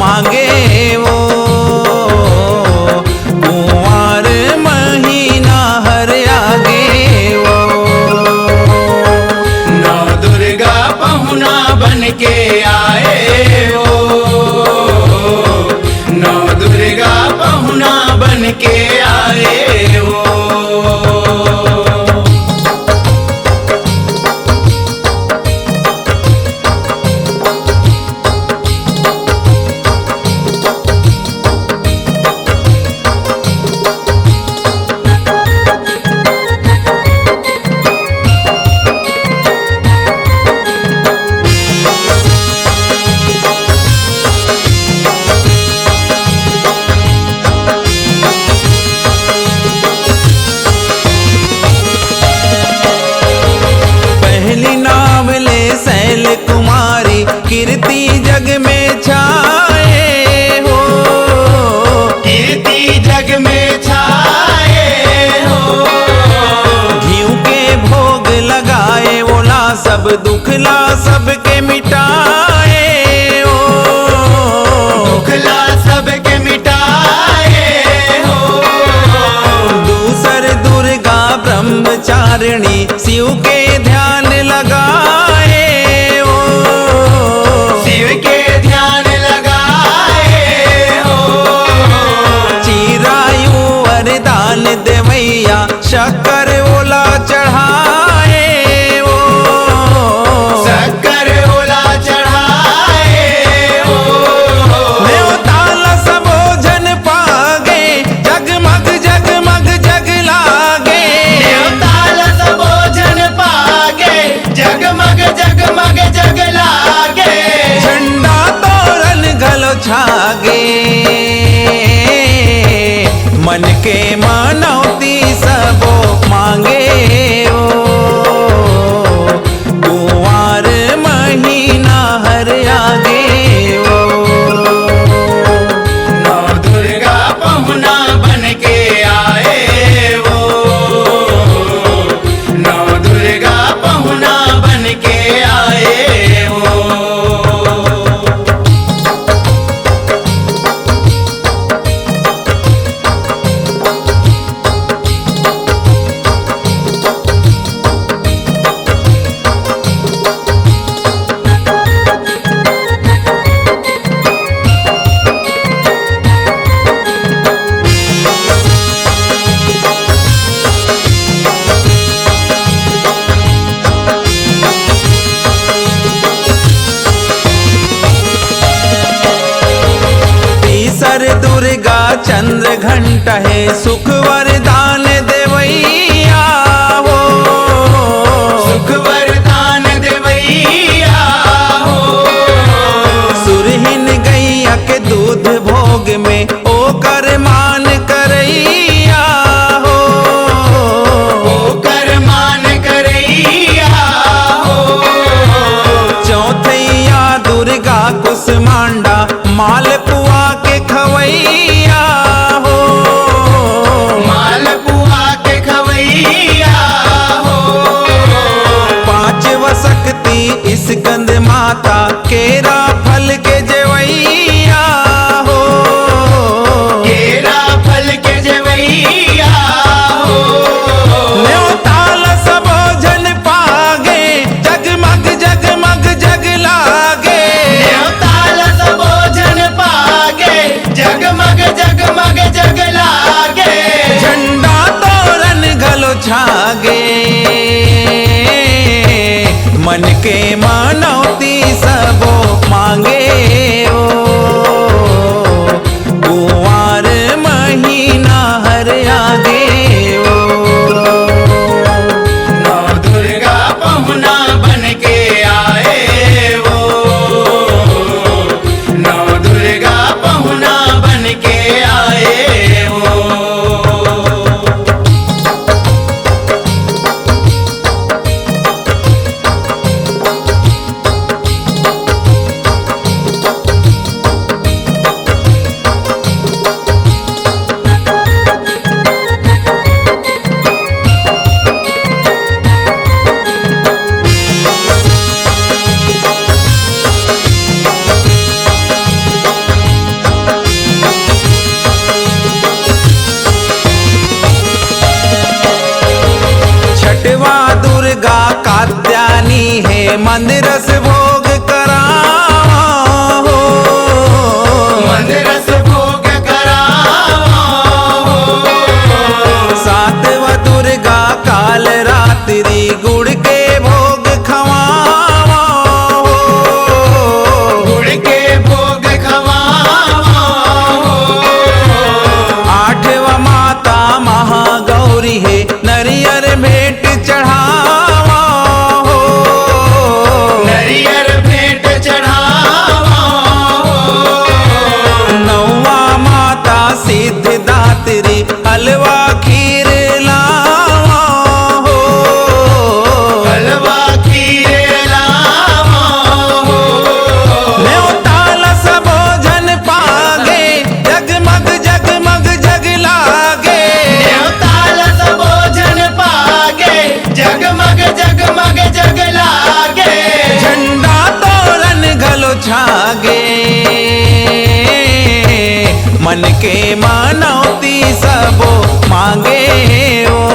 मांगे वो, कुंवार महीना हर आगे वो। नौ दुर्गा पहुना बन के आए वो, नौ दुर्गा पहुना बन के आए वो। शैल कुमारी कीर्ति जग में छाए हो, कीर्ति जग में छाए हो। घीव के भोग लगाए ओला सब दुखला सबके मिटाए हो, दुखला सबके मिटाए हो। दूसर दुर्गा ब्रह्मचारिणी शिव के ध्यान लगाए हो, शिव के ध्यान लगाए हो। चिरायु वरदान देवैया शक्कर ओला चढ़ाए हो, शक्कर ओला चढ़ाए हो। न्योताल सबो जन पागे जगमग जगमग जग लागे, न्योताल सबो जन पागे जगमग जगमग जग लागे। झंडा तोरण घलो छागे, मन के मनौती सबो मांगे ओ, कुंवार महीना हर आगे ओ। नौ दुर्गा पहुना बन के आए वो, नौ दुर्गा पहुना बन के आए वो। तीसर दुर्गा चंद्र घंटा है सुख वरदान देवैया हो, सुख वरदान देवैया हो। सुरहीन गैया के दूध भोग में ओकर मान करैया हो, ओकर मान करैया हो। चौथैया दुर्गा कुसमांडा मालपुआ के खवैया हो, मालपुआ के खवैया हो। पांचवा शक्ति स्कंद माता केरा फल के जवैया हो, केरा फल के जवैया हो। न्योताल सबो जन पागे जगमग जगमग जग लागे, न्योताल सबो जन पागे जगमग जगमग जग लागे। झंडा तोरण घलो छागे, मन के मनौती सबो मांगे ओ, कुंवार महीना हर आगे ओ। नौ दुर्गा पहुना बन के आए वो, नौ दुर्गा पहुना बन के आए वो। छठवा दुर्गा कात्यानी है मंदिरस भोग करावा हो। मंदिरस भोग करावा हो। सातवा दुर्गा काल रात्रि गुड़ के भोग खवावा हो। गुड़ के भोग खवावा हो। आठवा माता महागौरी है नरियर भेंट चढ़ावा हो। नरियर भेंट चढ़ावा हो। नौवा माता सिद्धदात्री हलवा खीर लावा हो। हलवा खीर लावा हो। न्योताल सब भोजन पागे जगमग जगमग जग लागे। न्योताल सब भोजन पागे जगमग जगमग जग लागे। झंडा तोरण घलो छागे मन के मानौती सबो मांगे ओ।